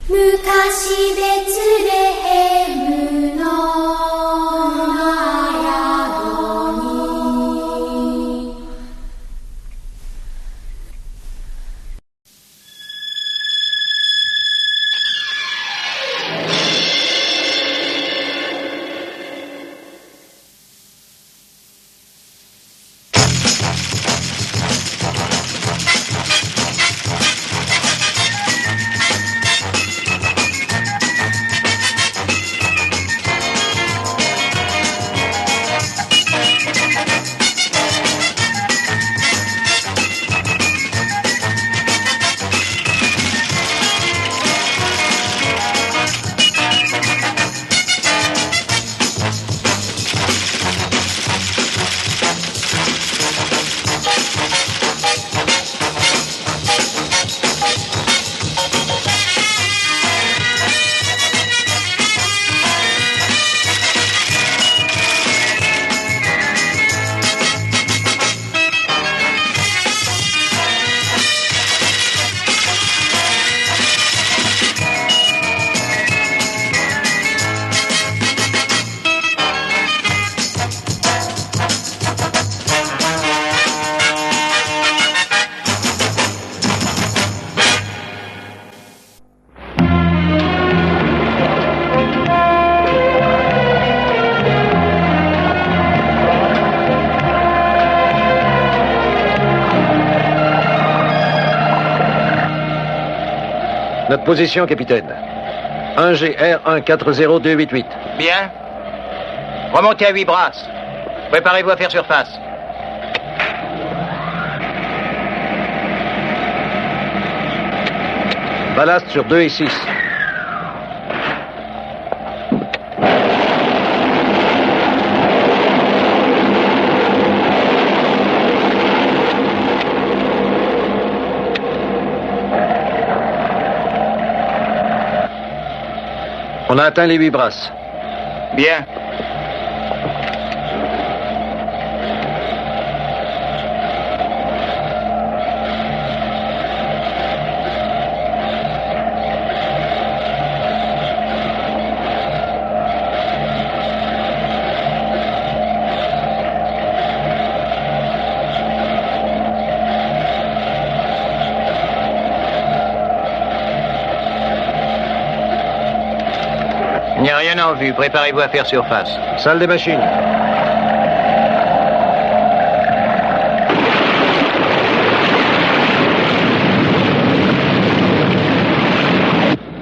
昔ベツレヘムの宿に Notre position, capitaine. 1GR 140288. Bien. Remontez à 8 brasses. Préparez-vous à faire surface. Ballast sur 2 et 6. On a atteint les 8 brasses. Bien. Il n'y a rien en vue. Préparez-vous à faire surface. Salle des machines.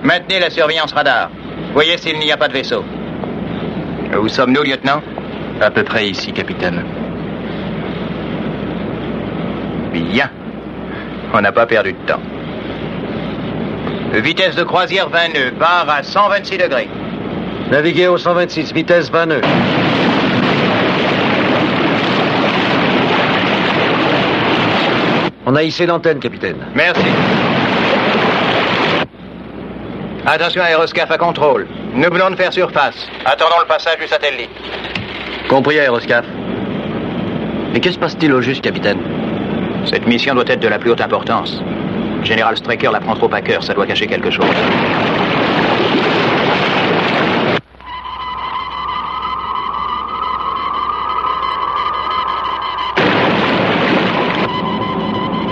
Maintenez la surveillance radar. Voyez s'il n'y a pas de vaisseau. Où sommes-nous, lieutenant? À peu près ici, capitaine. Bien. On n'a pas perdu de temps. Vitesse de croisière 20 nœuds. Barre à 126 degrés. Naviguer au 126, vitesse 20 nœuds. On a hissé l'antenne, capitaine. Merci. Attention, aéroscaphe à contrôle. Nous venons de faire surface. Attendons le passage du satellite. Compris, aéroscaphe. Mais que se passe-t-il au juste, capitaine? Cette mission doit être de la plus haute importance. Général Straker la prend trop à cœur, ça doit cacher quelque chose.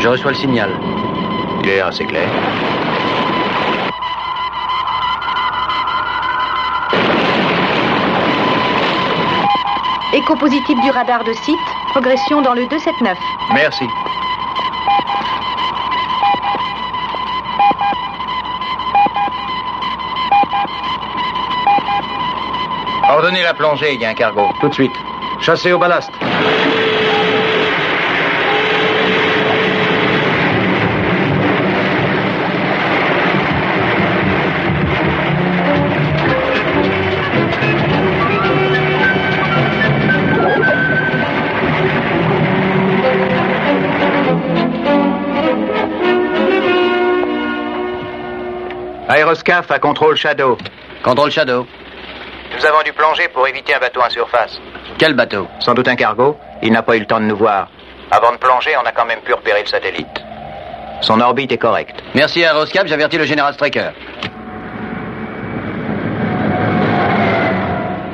Je reçois le signal. Il est assez clair. Écho positif du radar de site, progression dans le 279. Merci. Ordonnez la plongée, il y a un cargo. Tout de suite. Chassez au ballast. Aéroscaphe à contrôle Shadow. Contrôle Shadow. Nous avons dû plonger pour éviter un bateau en surface. Quel bateau? Sans doute un cargo. Il n'a pas eu le temps de nous voir. Avant de plonger, on a quand même pu repérer le satellite. Son orbite est correcte. Merci, aéroscaphe, j'avertis le général Straker.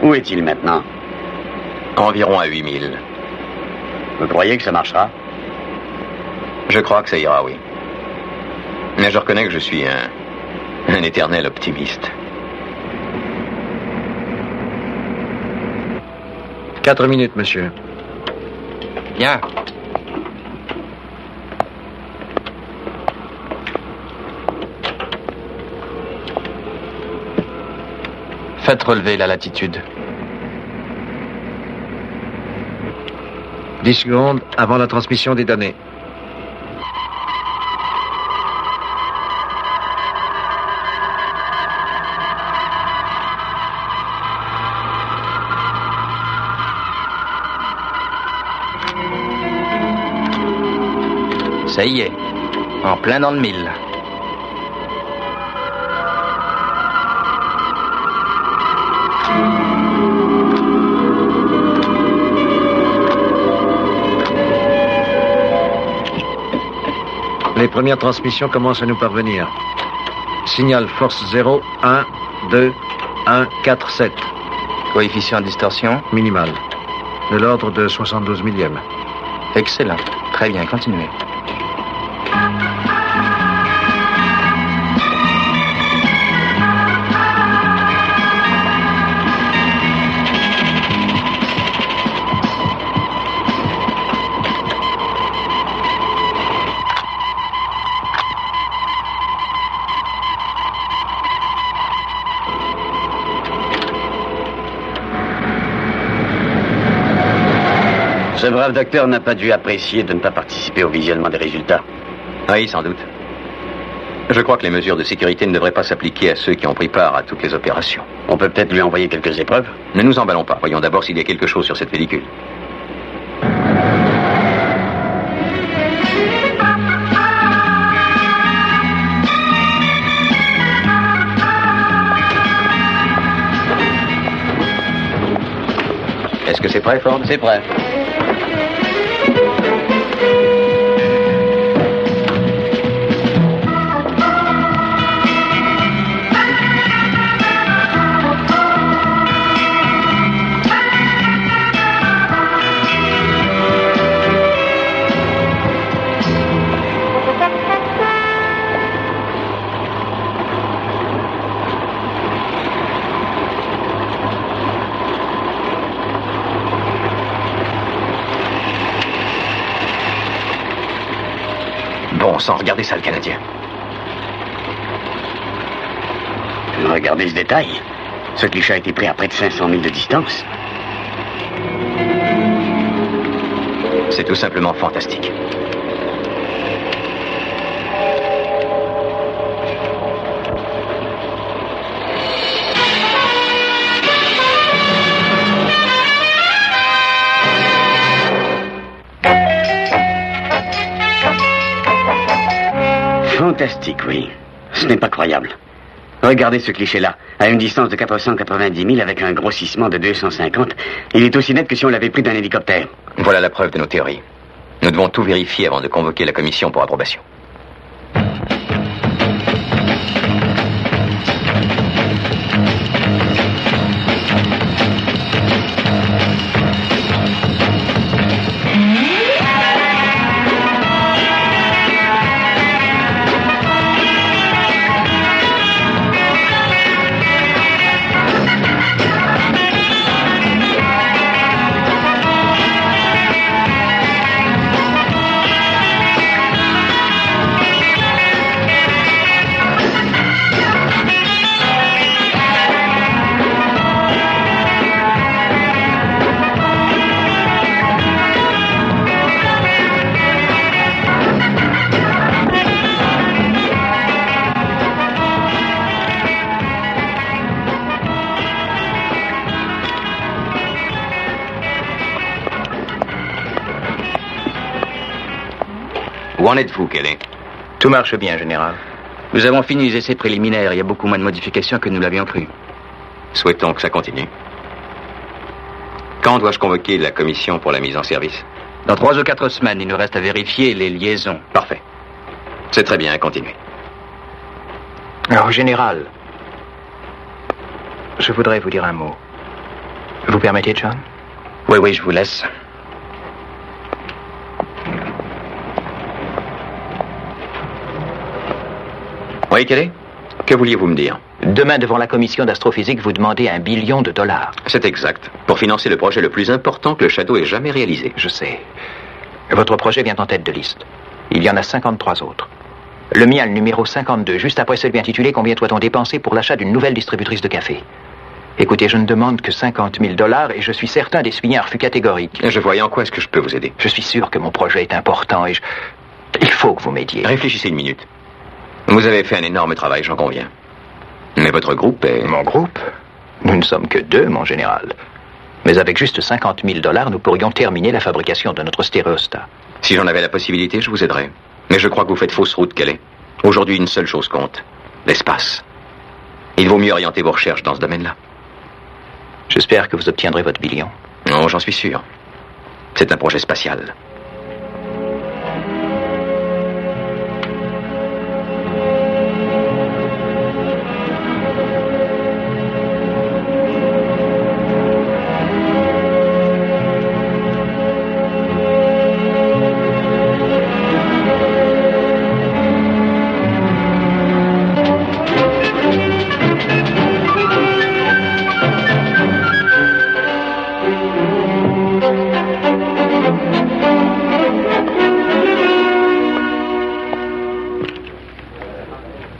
Où est-il maintenant? Environ à 8000. Vous croyez que ça marchera? Je crois que ça ira, oui. Mais je reconnais que je suis un éternel optimiste. 4 minutes, monsieur. Bien. Faites relever la latitude. 10 secondes avant la transmission des données. Ça y est, en plein dans le mille. Les premières transmissions commencent à nous parvenir. Signal force 0, 1, 2, 1, 4, 7. Coefficient de distorsion? Minimal. De l'ordre de 72 millièmes. Excellent. Très bien, continuez. Ce brave docteur n'a pas dû apprécier de ne pas participer au visionnement des résultats. Oui, sans doute. Je crois que les mesures de sécurité ne devraient pas s'appliquer à ceux qui ont pris part à toutes les opérations. On peut peut-être lui envoyer quelques épreuves. Ne nous emballons pas. Voyons d'abord s'il y a quelque chose sur cette pellicule. Est-ce que c'est prêt, Ford? C'est prêt. Bon sang, regardez ça, le Canadien. Regardez ce détail. Ce cliché a été pris à près de 500 000 de distance. C'est tout simplement fantastique. Fantastique, oui. Ce n'est pas croyable. Regardez ce cliché-là, à une distance de 490 000 avec un grossissement de 250. Il est aussi net que si on l'avait pris d'un hélicoptère. Voilà la preuve de nos théories. Nous devons tout vérifier avant de convoquer la commission pour approbation. Où en êtes-vous, Kelly? Tout marche bien, général. Nous avons fini les essais préliminaires. Il y a beaucoup moins de modifications que nous l'avions cru. Souhaitons que ça continue. Quand dois-je convoquer la commission pour la mise en service? Dans 3 ou 4 semaines, il nous reste à vérifier les liaisons. Parfait. C'est très bien, continuez. Alors, général, je voudrais vous dire un mot. Vous permettez, John? Oui, oui, je vous laisse. Oui, quel est? Que vouliez-vous me dire? Demain, devant la commission d'astrophysique, vous demandez $1 billion. C'est exact. Pour financer le projet le plus important que le Shadow ait jamais réalisé. Je sais. Votre projet vient en tête de liste. Il y en a 53 autres. Le mien, le numéro 52, juste après celui intitulé « Combien doit-on dépenser pour l'achat d'une nouvelle distributrice de café ?» Écoutez, je ne demande que $50 000 et je suis certain d'essuyer un refus catégorique. Je vois, et en quoi est-ce que je peux vous aider? Je suis sûr que mon projet est important et il faut que vous m'aidiez. Réfléchissez une minute. Vous avez fait un énorme travail, j'en conviens. Mais votre groupe est... Mon groupe? Nous ne sommes que 2, mon général. Mais avec juste $50 000, nous pourrions terminer la fabrication de notre stéréostat. Si j'en avais la possibilité, je vous aiderais. Mais je crois que vous faites fausse route, Kelly. Aujourd'hui, une seule chose compte. L'espace. Il vaut mieux orienter vos recherches dans ce domaine-là. J'espère que vous obtiendrez votre billion. Non, j'en suis sûr. C'est un projet spatial.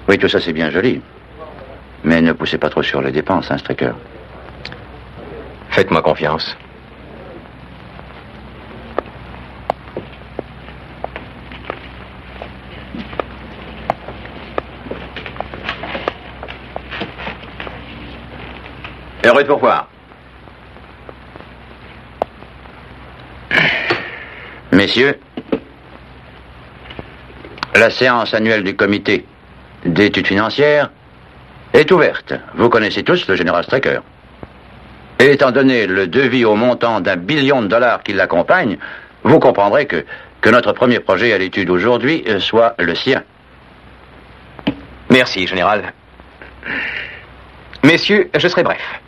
Oui, tout ça c'est bien joli. Mais ne poussez pas trop sur les dépenses, hein, Straker. Faites-moi confiance. Heureux de vous revoir. Messieurs, la séance annuelle du comité d'études financières est ouverte. Vous connaissez tous le général Straker. Et étant donné le devis au montant d'1 billion de dollars qui l'accompagne, vous comprendrez que notre premier projet à l'étude aujourd'hui soit le sien. Merci, général. Messieurs, je serai bref.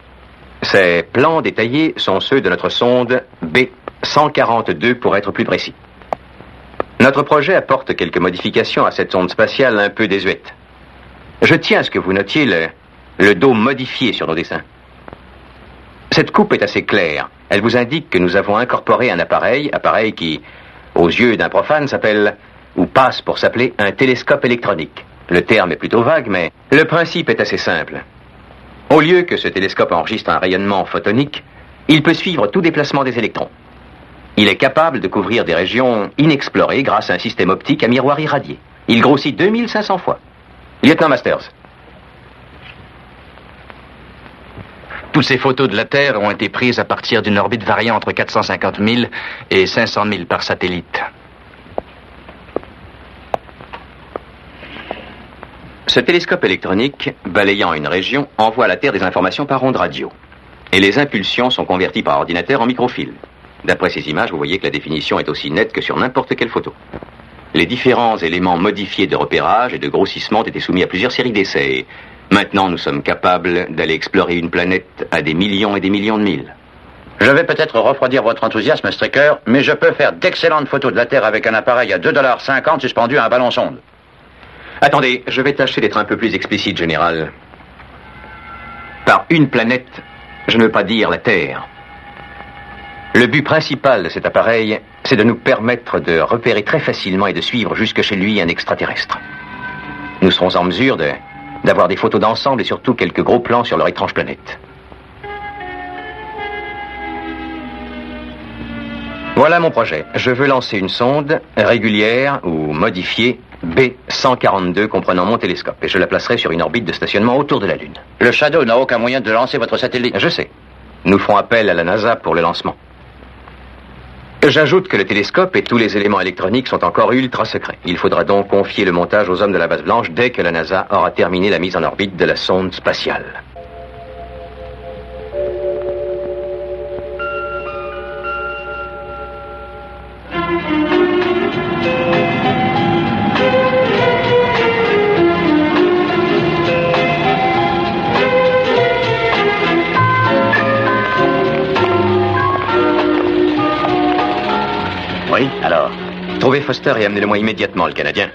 Ces plans détaillés sont ceux de notre sonde B142 pour être plus précis. Notre projet apporte quelques modifications à cette sonde spatiale un peu désuète. Je tiens à ce que vous notiez le dos modifié sur nos dessins. Cette coupe est assez claire. Elle vous indique que nous avons incorporé un appareil qui, aux yeux d'un profane, s'appelle, ou passe pour s'appeler, un télescope électronique. Le terme est plutôt vague, mais le principe est assez simple. Au lieu que ce télescope enregistre un rayonnement photonique, il peut suivre tout déplacement des électrons. Il est capable de couvrir des régions inexplorées grâce à un système optique à miroir irradié. Il grossit 2500 fois. Lieutenant Masters. Toutes ces photos de la Terre ont été prises à partir d'une orbite variant entre 450 000 et 500 000 par satellite. Ce télescope électronique, balayant une région, envoie à la Terre des informations par ondes radio. Et les impulsions sont converties par ordinateur en microfilm. D'après ces images, vous voyez que la définition est aussi nette que sur n'importe quelle photo. Les différents éléments modifiés de repérage et de grossissement étaient soumis à plusieurs séries d'essais. Maintenant, nous sommes capables d'aller explorer une planète à des millions et des millions de milles. Je vais peut-être refroidir votre enthousiasme, Straker, mais je peux faire d'excellentes photos de la Terre avec un appareil à $2,50 suspendu à un ballon-sonde. Attendez, je vais tâcher d'être un peu plus explicite, général. Par une planète, je ne veux pas dire la Terre. Le but principal de cet appareil, c'est de nous permettre de repérer très facilement et de suivre jusque chez lui un extraterrestre. Nous serons en mesure d'avoir des photos d'ensemble et surtout quelques gros plans sur leur étrange planète. Voilà mon projet. Je veux lancer une sonde régulière ou modifiée B142 comprenant mon télescope et je la placerai sur une orbite de stationnement autour de la Lune. Le Shadow n'a aucun moyen de lancer votre satellite. Je sais. Nous ferons appel à la NASA pour le lancement. J'ajoute que le télescope et tous les éléments électroniques sont encore ultra secrets. Il faudra donc confier le montage aux hommes de la base blanche dès que la NASA aura terminé la mise en orbite de la sonde spatiale. Trouvez Foster et amenez-le-moi immédiatement, le Canadien.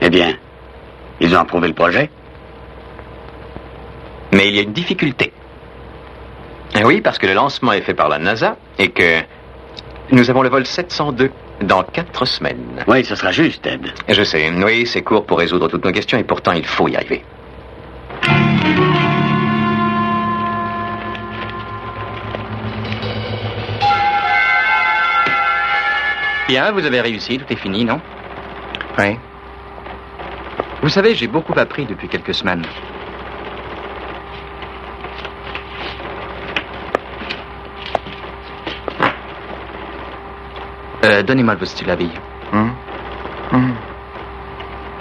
Eh bien, ils ont approuvé le projet? Mais il y a une difficulté. Oui, parce que le lancement est fait par la NASA et que nous avons le vol 702 dans 4 semaines. Oui, ce sera juste, Ted. Je sais, oui, c'est court pour résoudre toutes nos questions et pourtant il faut y arriver. Bien, vous avez réussi, tout est fini, non? Oui. Vous savez, j'ai beaucoup appris depuis quelques semaines. Donnez-moi le post-it la bille.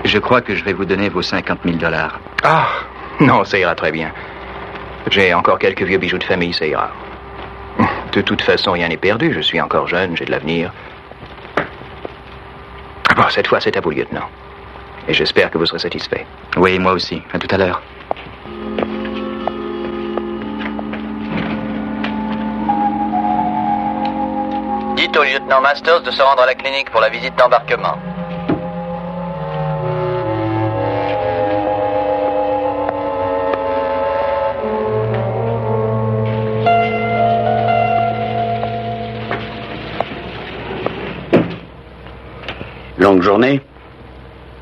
Je crois que je vais vous donner vos 50 000 $. Ah, non, ça ira très bien. J'ai encore quelques vieux bijoux de famille, ça ira. De toute façon, rien n'est perdu. Je suis encore jeune, j'ai de l'avenir. Bon, cette fois, c'est à vous, lieutenant. Et j'espère que vous serez satisfait. Oui, moi aussi. À tout à l'heure. Dites au lieutenant Masters de se rendre à la clinique pour la visite d'embarquement. Longue journée?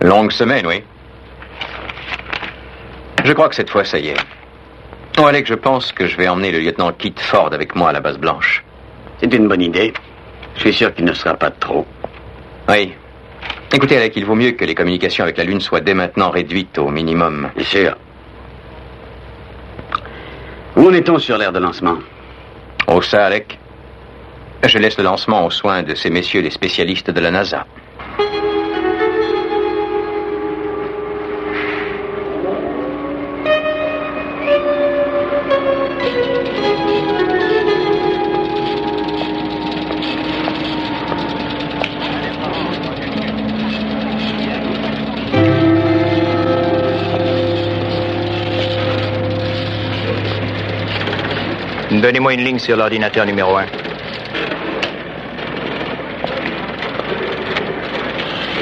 Longue semaine, oui. Je crois que cette fois, ça y est. Oh, Alec, je pense que je vais emmener le lieutenant Kit Ford avec moi à la base blanche. C'est une bonne idée. Je suis sûr qu'il ne sera pas de trop. Oui. Écoutez, Alec, il vaut mieux que les communications avec la Lune soient dès maintenant réduites au minimum. Bien sûr. Où en est-on sur l'aire de lancement? Oh, ça, Alec. Je laisse le lancement aux soins de ces messieurs les spécialistes de la NASA. Donnez-moi une ligne sur l'ordinateur numéro 1.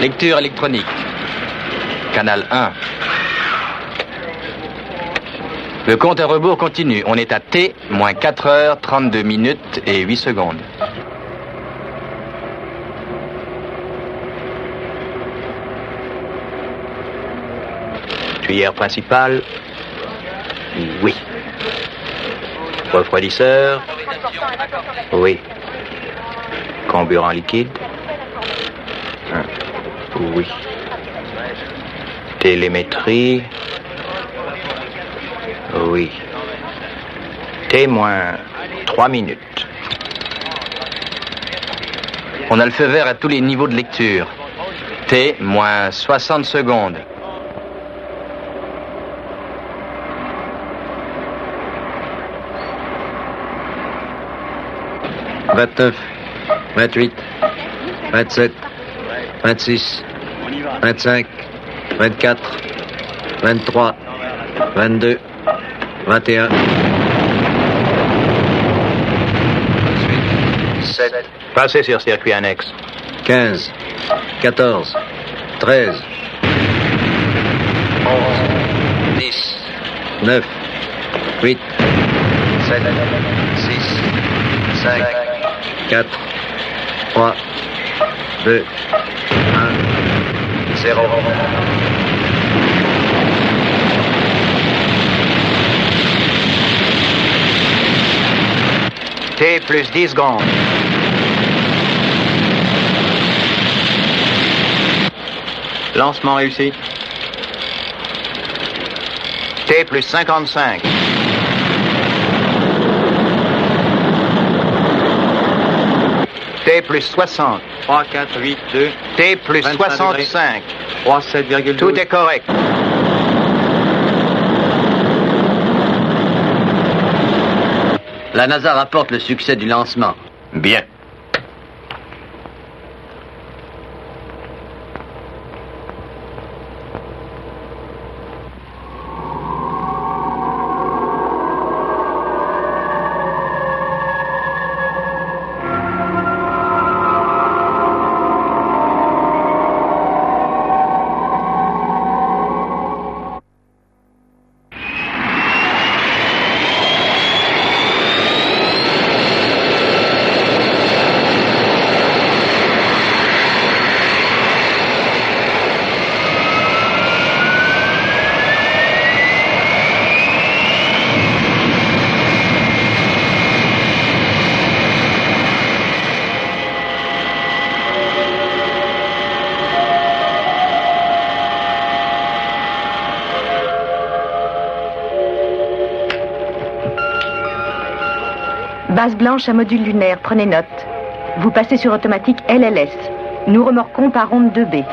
Lecture électronique. Canal 1. Le compte à rebours continue. On est à T, moins 4 heures, 32 minutes et 8 secondes. Tuyère principale. Oui. Refroidisseur. Oui. Carburant liquide. Oui. Télémétrie. Oui. Témoin. 3 minutes. On a le feu vert à tous les niveaux de lecture. T, moins 60 secondes. « 29, 28, 27, 26, 25, 24, 23, 22, 21, 7, Passez sur circuit annexe. 15, 14, 13, 11, 10, 9, 8, 7, 6, 5, 4, 3, 2, 1, 0. T plus 10 secondes. Lancement réussi. T plus 55. T plus 60. 3, 4, 8, 2, T plus 65. 3, 7,2. Tout est correct. La NASA rapporte le succès du lancement. Bien. Base blanche à module lunaire, prenez note. Vous passez sur automatique LLS. Nous remorquons par onde 2B.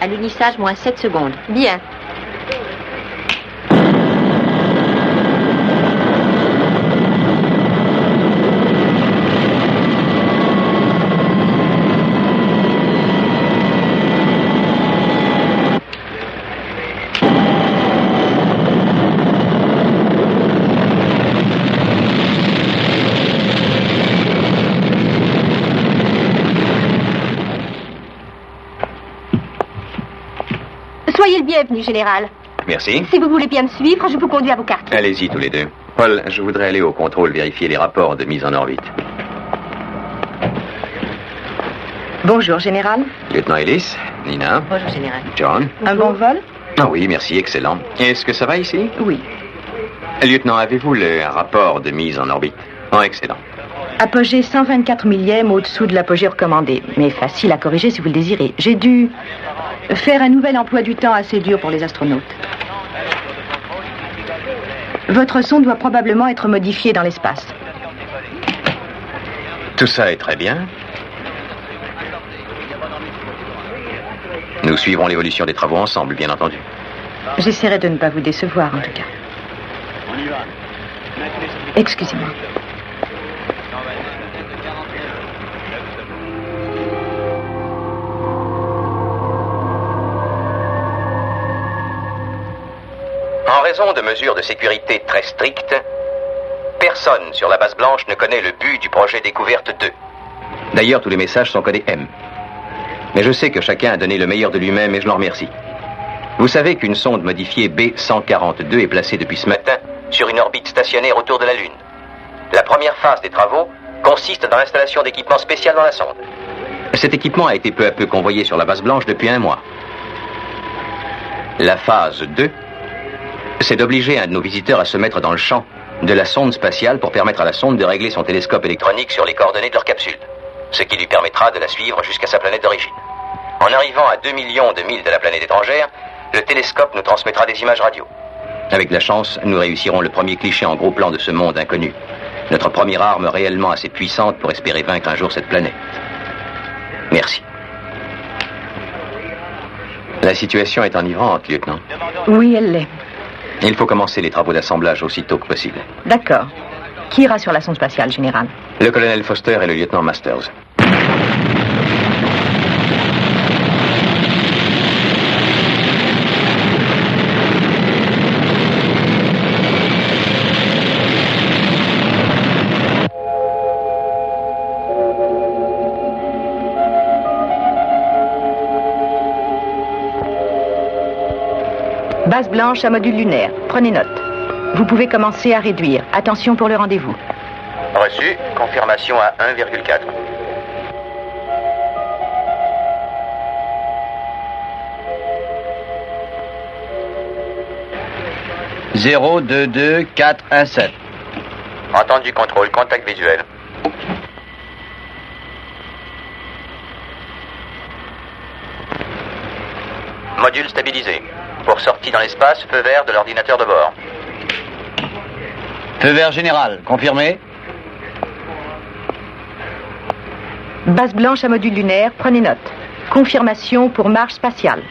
À l'unissage, moins 7 secondes. Bien. Soyez le bienvenu, général. Merci. Si vous voulez bien me suivre, je vous conduis à vos cartes. Allez-y tous les deux. Paul, je voudrais aller au contrôle vérifier les rapports de mise en orbite. Bonjour, général. Lieutenant Ellis, Nina, Bonjour, général. John. Un bon vol? Ah oui, merci, excellent. Est-ce que ça va ici? Oui. Lieutenant, avez-vous le rapport de mise en orbite? Oh, excellent. Apogée 124 millièmes au-dessous de l'apogée recommandée. Mais facile à corriger si vous le désirez. J'ai dû faire un nouvel emploi du temps assez dur pour les astronautes. Votre son doit probablement être modifié dans l'espace. Tout ça est très bien. Nous suivrons l'évolution des travaux ensemble, bien entendu. J'essaierai de ne pas vous décevoir, en tout cas. Excusez-moi. En raison de mesures de sécurité très strictes, personne sur la base blanche ne connaît le but du projet Découverte 2. D'ailleurs, tous les messages sont codés M. Mais je sais que chacun a donné le meilleur de lui-même et je l'en remercie. Vous savez qu'une sonde modifiée B142 est placée depuis ce matin sur une orbite stationnaire autour de la Lune. La première phase des travaux consiste dans l'installation d'équipements spéciaux dans la sonde. Cet équipement a été peu à peu convoyé sur la base blanche depuis 1 mois. La phase 2, c'est d'obliger un de nos visiteurs à se mettre dans le champ de la sonde spatiale pour permettre à la sonde de régler son télescope électronique sur les coordonnées de leur capsule, ce qui lui permettra de la suivre jusqu'à sa planète d'origine. En arrivant à 2 millions de milles de la planète étrangère, le télescope nous transmettra des images radio. Avec de la chance, nous réussirons le premier cliché en gros plan de ce monde inconnu. Notre première arme réellement assez puissante pour espérer vaincre un jour cette planète. Merci. La situation est enivrante, lieutenant. Oui, elle l'est. Il faut commencer les travaux d'assemblage aussitôt que possible. D'accord. Qui ira sur la sonde spatiale, général? Le colonel Foster et le lieutenant Masters. Base blanche à module lunaire. Prenez note. Vous pouvez commencer à réduire. Attention pour le rendez-vous. Reçu. Confirmation à 1,4. « 022417. Entendu, contrôle, contact visuel. Module stabilisé. Pour sortie dans l'espace, feu vert de l'ordinateur de bord. Feu vert général, confirmé. Base blanche à module lunaire. Prenez note. Confirmation pour marche spatiale.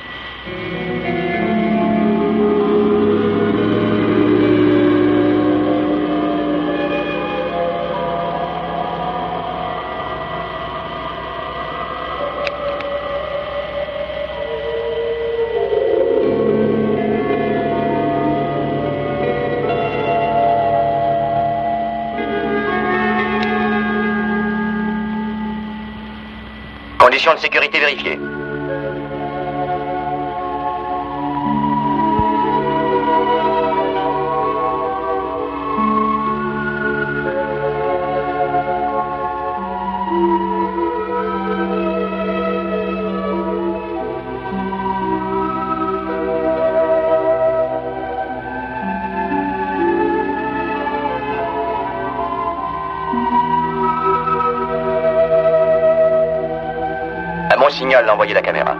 Conditions de sécurité vérifiées. À mon signal d'envoyer la caméra.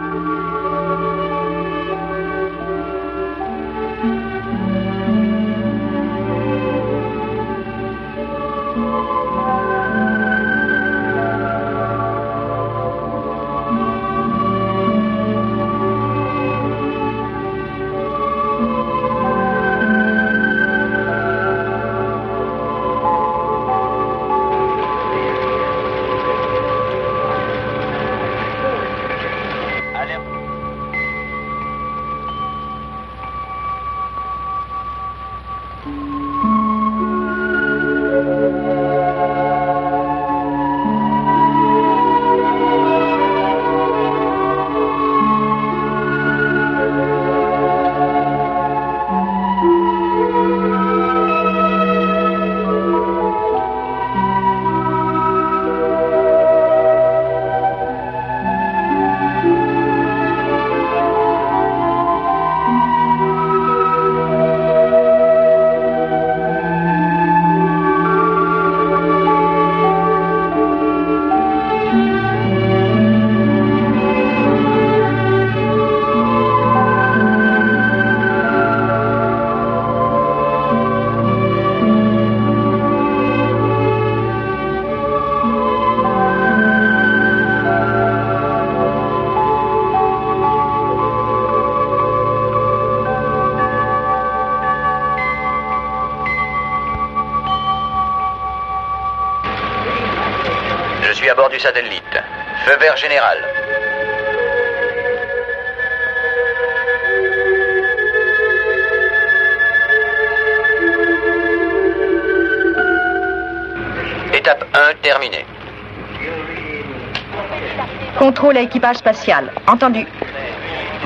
suis à bord du satellite. Feu vert général. Étape 1 terminée. Contrôle à équipage spatial. Entendu.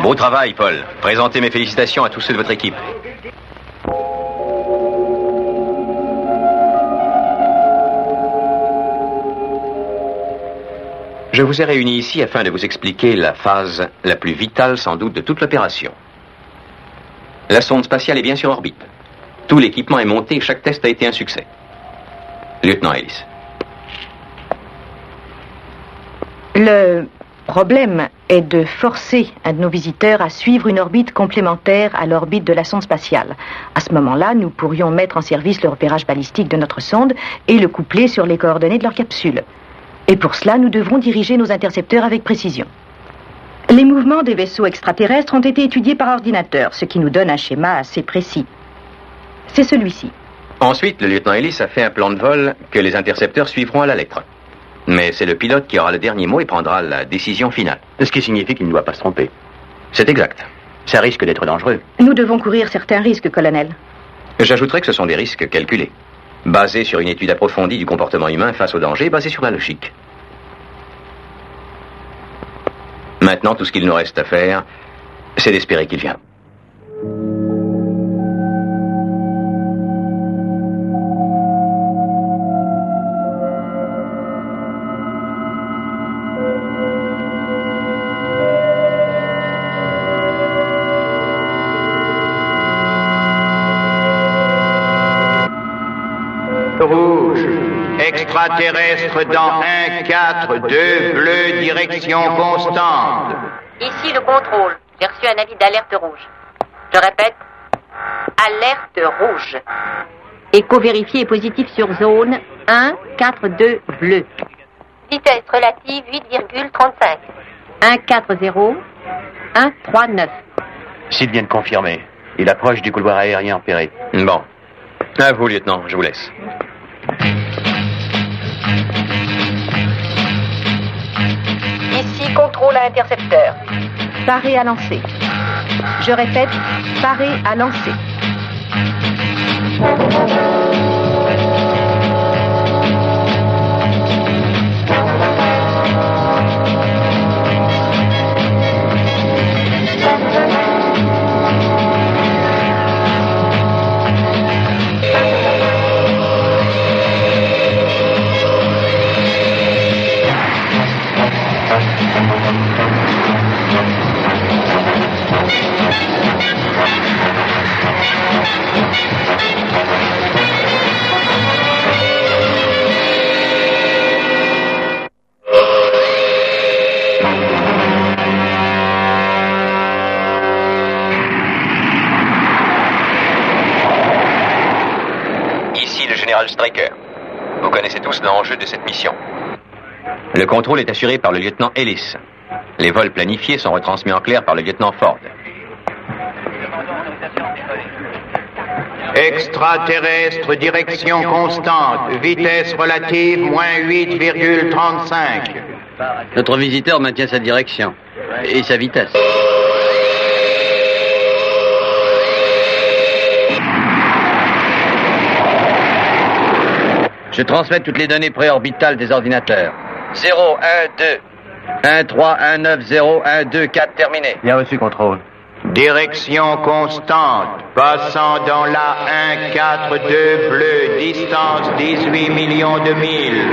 Beau travail, Paul. Présentez mes félicitations à tous ceux de votre équipe. Je vous ai réunis ici afin de vous expliquer la phase la plus vitale sans doute de toute l'opération. La sonde spatiale est bien sur orbite. Tout l'équipement est monté et chaque test a été un succès. Lieutenant Ellis. Le problème est de forcer un de nos visiteurs à suivre une orbite complémentaire à l'orbite de la sonde spatiale. À ce moment-là, nous pourrions mettre en service le repérage balistique de notre sonde et le coupler sur les coordonnées de leur capsule. Et pour cela, nous devrons diriger nos intercepteurs avec précision. Les mouvements des vaisseaux extraterrestres ont été étudiés par ordinateur, ce qui nous donne un schéma assez précis. C'est celui-ci. Ensuite, le lieutenant Ellis a fait un plan de vol que les intercepteurs suivront à la lettre. Mais c'est le pilote qui aura le dernier mot et prendra la décision finale. Ce qui signifie qu'il ne doit pas se tromper. C'est exact. Ça risque d'être dangereux. Nous devons courir certains risques, colonel. J'ajouterai que ce sont des risques calculés, basés sur une étude approfondie du comportement humain face au danger, basée sur la logique. Maintenant, tout ce qu'il nous reste à faire, c'est d'espérer qu'il vienne. Rouge, extraterrestre dans 1-4-2, bleu, direction constante. Ici le contrôle. J'ai reçu un avis d'alerte rouge. Je répète, alerte rouge. Écho vérifié et positif sur zone 1-4-2 bleu. Vitesse relative 8,35. 1-4-0, 1-3-9. S'il vient de confirmer, il approche du couloir aérien repéré. Bon. À vous, lieutenant, je vous laisse. Ici, contrôle à intercepteur. Paré à lancer. Je répète, paré à lancer. Striker. Vous connaissez tous l'enjeu de cette mission. Le contrôle est assuré par le lieutenant Ellis. Les vols planifiés sont retransmis en clair par le lieutenant Ford. Extraterrestre, direction constante, vitesse relative moins 8,35. Notre visiteur maintient sa direction et sa vitesse. Je transmets toutes les données préorbitales des ordinateurs. 0, 1, 2. 1, 3, 1, 9, 0, 1, 2, 4, terminé. Bien reçu, contrôle. Direction constante, passant dans la 1-4-2 bleu, distance 18 millions de milles.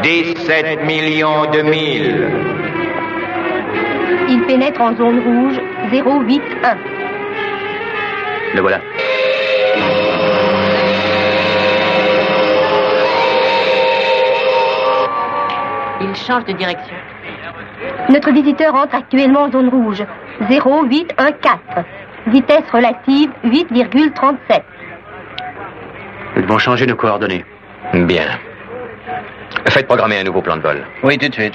17 millions de milles. Il pénètre en zone rouge 081. Le voilà. Il change de direction. Notre visiteur entre actuellement en zone rouge 0814. Vitesse relative 8,37. Nous devons changer nos coordonnées. Bien. Faites programmer un nouveau plan de vol. Oui, tout de suite.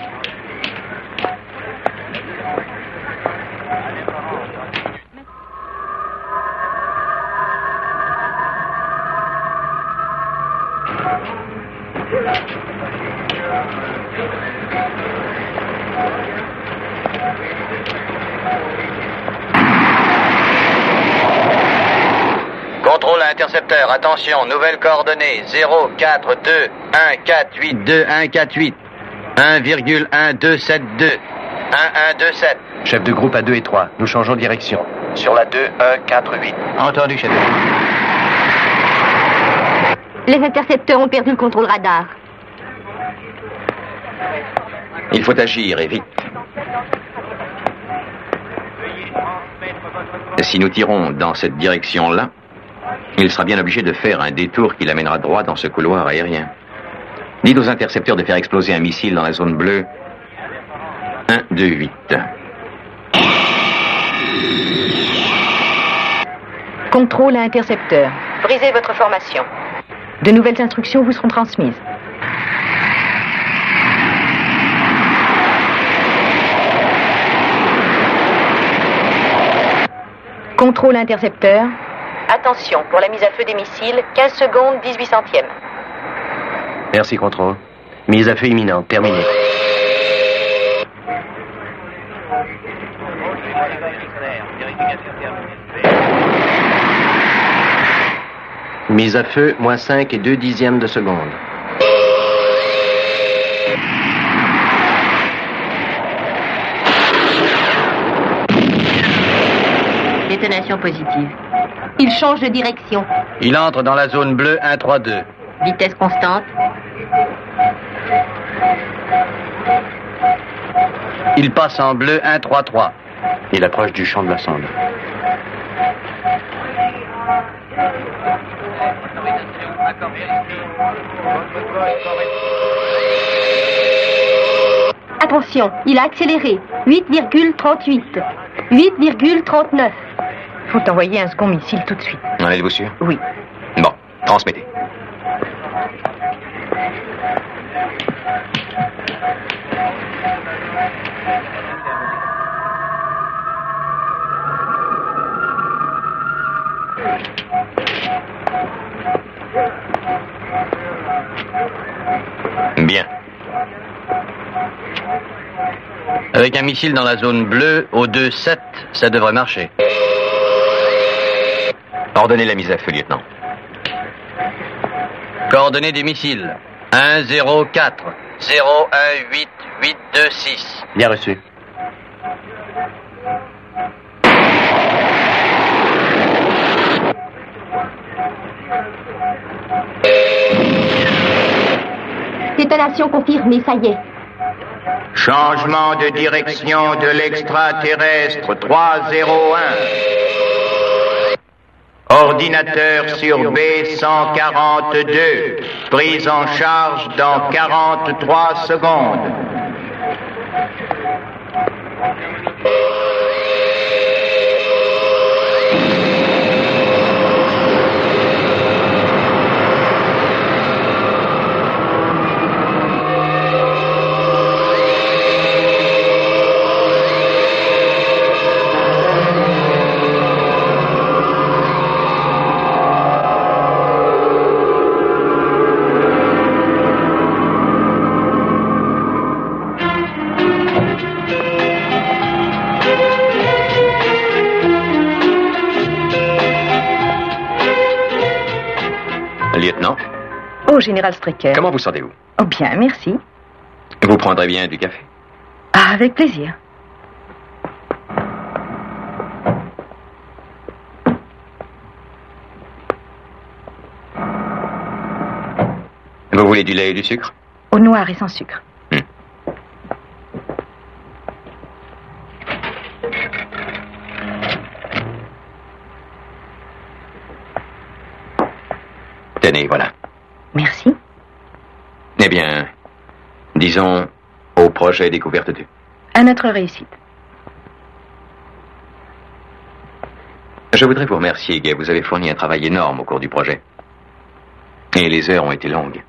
Contrôle à intercepteur, attention, nouvelles coordonnées, 0, 4, 2, 1, 4, 8. 2, 1, 4, 8. 1,1272. 1127. Chef de groupe à 2 et 3, nous changeons de direction. Sur la 2, 1, 4, 8. Entendu, chef de groupe. Les intercepteurs ont perdu le contrôle radar. Il faut agir et vite. Si nous tirons dans cette direction-là, il sera bien obligé de faire un détour qui l'amènera droit dans ce couloir aérien. Dites aux intercepteurs de faire exploser un missile dans la zone bleue 1, 2, 8. Contrôle à intercepteur. Brisez votre formation. De nouvelles instructions vous seront transmises. Contrôle intercepteur. Attention, pour la mise à feu des missiles, 15 secondes, 18 centièmes. Merci, contrôle. Mise à feu imminente, terminée. Mise à feu, moins 5 et 2 dixièmes de seconde. Détonation positive. Il change de direction. Il entre dans la zone bleue 132. Vitesse constante. Il passe en bleu 133. Il approche du champ de la sonde. Attention, il a accéléré. 8,38. 8,39. Faut envoyer un second missile tout de suite. En êtes-vous sûr? Oui. Bon, transmettez. Bien. Avec un missile dans la zone bleue, au 2-7, ça devrait marcher. Ordonnez la mise à feu, lieutenant. Coordonnées des missiles. 104. 018826. Bien reçu. Détonation confirmée, ça y est. Changement de direction de l'extraterrestre 301. Ordinateur sur B142. Prise en charge dans 43 secondes. Lieutenant. Oh, Général Strecker. Comment vous sentez-vous? Oh, bien, merci. Vous prendrez bien du café? Ah, avec plaisir. Vous voulez du lait et du sucre? Au noir et sans sucre. Tenez, voilà. Merci. Eh bien, disons au projet découverte 2. À notre réussite. Je voudrais vous remercier, Gay. Vous avez fourni un travail énorme au cours du projet. Et les heures ont été longues.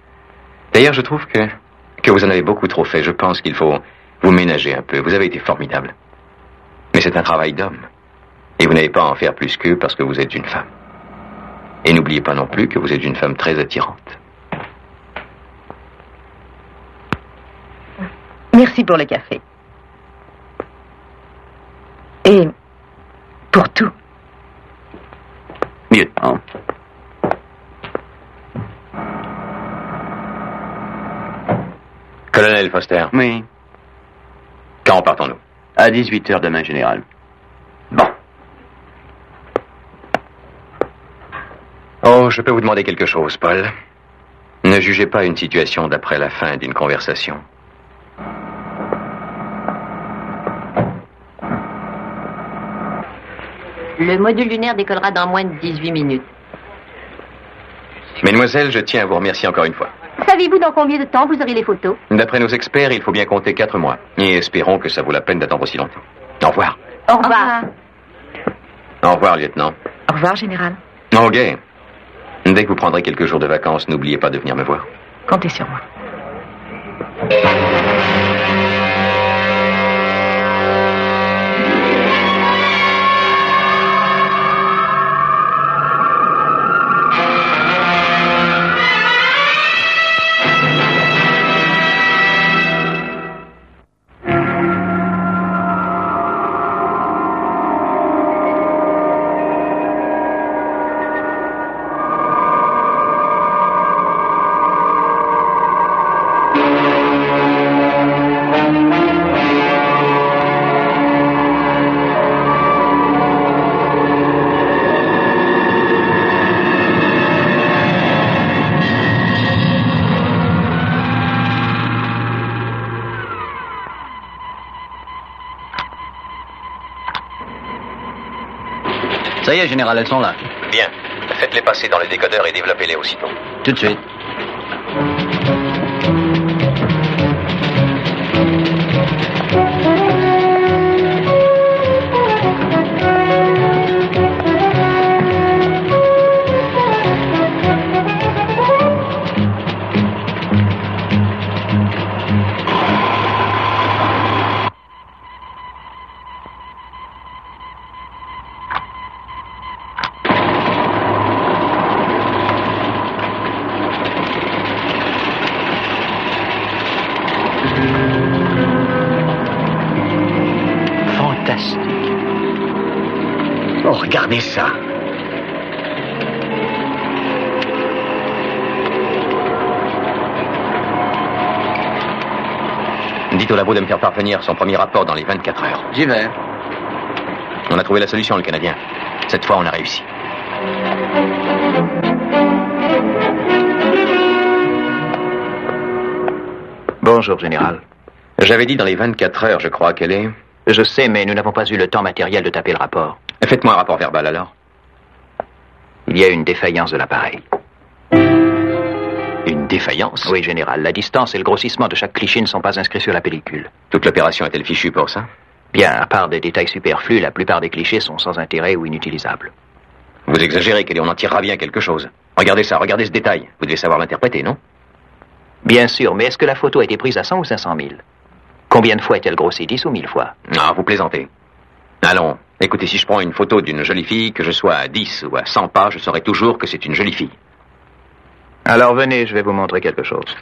D'ailleurs, je trouve que vous en avez beaucoup trop fait. Je pense qu'il faut vous ménager un peu. Vous avez été formidable. Mais c'est un travail d'homme. Et vous n'avez pas à en faire plus qu'eux parce que vous êtes une femme. Et n'oubliez pas non plus que vous êtes une femme très attirante. Merci pour le café. Et pour tout. Lieutenant. Colonel Foster. Oui. Quand partons-nous? À 18h demain, général. Bon. Oh, je peux vous demander quelque chose, Paul. Ne jugez pas une situation d'après la fin d'une conversation. Le module lunaire décollera dans moins de 18 minutes. Mesdemoiselles, je tiens à vous remercier encore une fois. Savez-vous dans combien de temps vous aurez les photos? D'après nos experts, il faut bien compter 4 mois. Et espérons que ça vaut la peine d'attendre aussi longtemps. Au revoir. Au revoir. Au revoir, lieutenant. Au revoir, général. Ok. Dès que vous prendrez quelques jours de vacances, n'oubliez pas de venir me voir. Comptez sur moi. Ça y est, général, elles sont là. Bien. Faites-les passer dans le décodeur et développez-les aussitôt. Tout de suite. Oh, regardez ça. Dites au labo de me faire parvenir son premier rapport dans les 24 heures. J'y vais. On a trouvé la solution, le Canadien. Cette fois, on a réussi. Bonjour, général. J'avais dit dans les 24 heures, je crois qu'elle est... Je sais, mais nous n'avons pas eu le temps matériel de taper le rapport. Faites-moi un rapport verbal, alors. Il y a une défaillance de l'appareil. Une défaillance? Oui, général. La distance et le grossissement de chaque cliché ne sont pas inscrits sur la pellicule. Toute l'opération est-elle fichue pour ça? Bien, à part des détails superflus, la plupart des clichés sont sans intérêt ou inutilisables. Vous exagérez, Kelly, on en tirera bien quelque chose. Regardez ça, regardez ce détail. Vous devez savoir l'interpréter, non? Bien sûr, mais est-ce que la photo a été prise à 100 ou 500 000? Combien de fois est-elle grossée? 10 ou 1000 fois? Ah, vous plaisantez. Allons, écoutez, si je prends une photo d'une jolie fille, que je sois à 10 ou à 100 pas, je saurai toujours que c'est une jolie fille. Alors venez, je vais vous montrer quelque chose.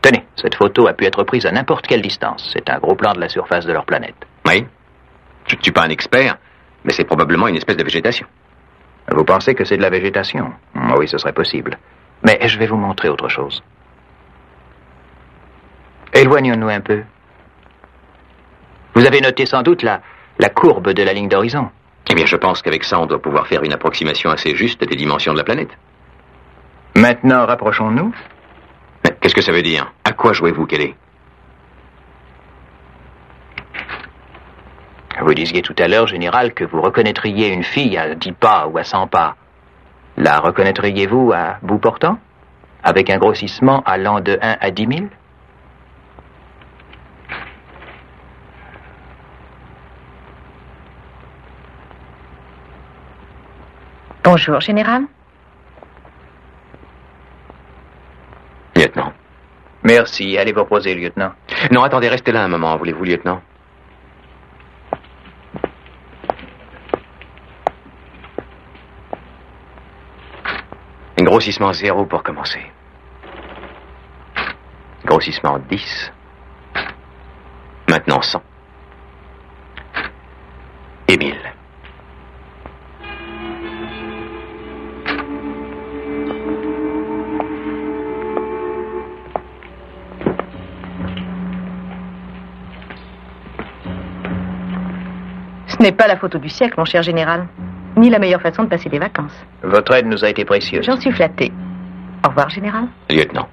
Tenez, cette photo a pu être prise à n'importe quelle distance. C'est un gros plan de la surface de leur planète. Oui. Je ne suis pas un expert, mais c'est probablement une espèce de végétation. Vous pensez que c'est de la végétation? Oui, ce serait possible. Mais je vais vous montrer autre chose. Éloignons-nous un peu. Vous avez noté sans doute la courbe de la ligne d'horizon. Eh bien, je pense qu'avec ça, on doit pouvoir faire une approximation assez juste des dimensions de la planète. Maintenant, rapprochons-nous. Mais qu'est-ce que ça veut dire? À quoi jouez-vous, Kelly? Vous disiez tout à l'heure, général, que vous reconnaîtriez une fille à 10 pas ou à 100 pas. La reconnaîtriez-vous à bout portant? Avec un grossissement allant de 1 à 10 000? Bonjour, général. Lieutenant. Merci. Allez vous reposer, lieutenant. Non, attendez, restez là un moment, voulez-vous, lieutenant? Grossissement 0 pour commencer. Grossissement 10. Maintenant 100. Et 1000. Ce n'est pas la photo du siècle, mon cher général, ni la meilleure façon de passer des vacances. Votre aide nous a été précieuse. J'en suis flattée. Au revoir, général. Lieutenant.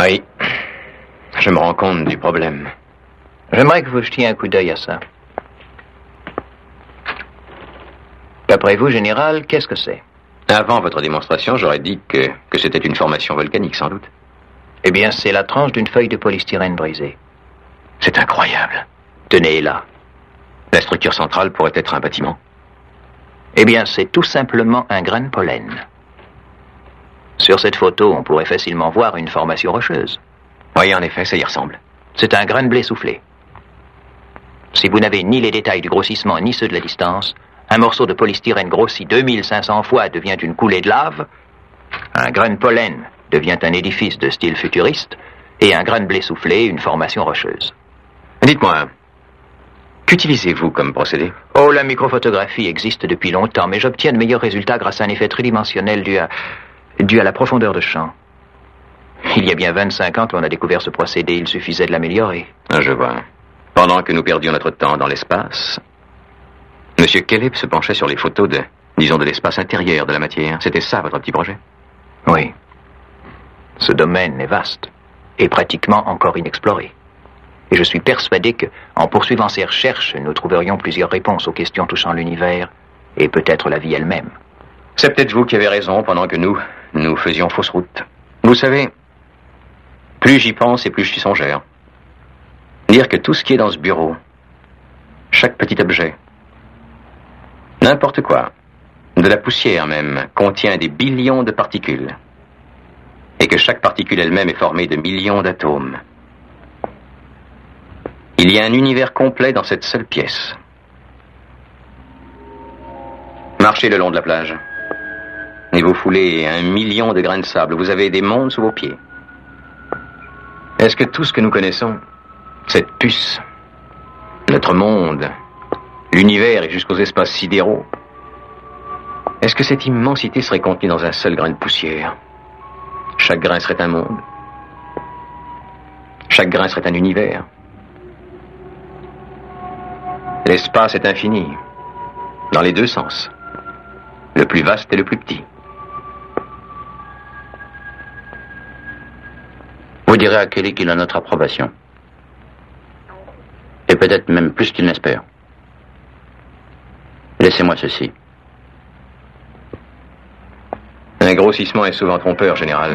Oui, je me rends compte du problème. J'aimerais que vous jetiez un coup d'œil à ça. D'après vous, général, qu'est-ce que c'est? Avant votre démonstration, j'aurais dit que c'était une formation volcanique, sans doute. Eh bien, c'est la tranche d'une feuille de polystyrène brisée. C'est incroyable. Tenez là. La structure centrale pourrait être un bâtiment. Eh bien, c'est tout simplement un grain de pollen. Sur cette photo, on pourrait facilement voir une formation rocheuse. Oui, en effet, ça y ressemble. C'est un grain de blé soufflé. Si vous n'avez ni les détails du grossissement ni ceux de la distance, un morceau de polystyrène grossi 2500 fois devient une coulée de lave, un grain de pollen devient un édifice de style futuriste, et un grain de blé soufflé, une formation rocheuse. Dites-moi, qu'utilisez-vous comme procédé? Oh, la microphotographie existe depuis longtemps, mais j'obtiens de meilleurs résultats grâce à un effet tridimensionnel dû à la profondeur de champ. Il y a bien 25 ans qu'on a découvert ce procédé, il suffisait de l'améliorer. Je vois. Pendant que nous perdions notre temps dans l'espace, M. Kelep se penchait sur les photos de l'espace intérieur de la matière. C'était ça, votre petit projet? Oui. Ce domaine est vaste et pratiquement encore inexploré. Et je suis persuadé que, en poursuivant ces recherches, nous trouverions plusieurs réponses aux questions touchant l'univers et peut-être la vie elle-même. C'est peut-être vous qui avez raison pendant que nous faisions fausse route. Vous savez, plus j'y pense et plus je suis songeur. Dire que tout ce qui est dans ce bureau, chaque petit objet, n'importe quoi, de la poussière même, contient des billions de particules. Et que chaque particule elle-même est formée de millions d'atomes. Il y a un univers complet dans cette seule pièce. Marchez le long de la plage. Et vous foulez 1 million de grains de sable. Vous avez des mondes sous vos pieds. Est-ce que tout ce que nous connaissons, cette puce, notre monde, l'univers et jusqu'aux espaces sidéraux, est-ce que cette immensité serait contenue dans un seul grain de poussière? Chaque grain serait un monde. Chaque grain serait un univers. L'espace est infini, dans les deux sens, le plus vaste et le plus petit. Vous direz à Kelly qu'il a notre approbation. Et peut-être même plus qu'il n'espère. Laissez-moi ceci. Un grossissement est souvent trompeur, général.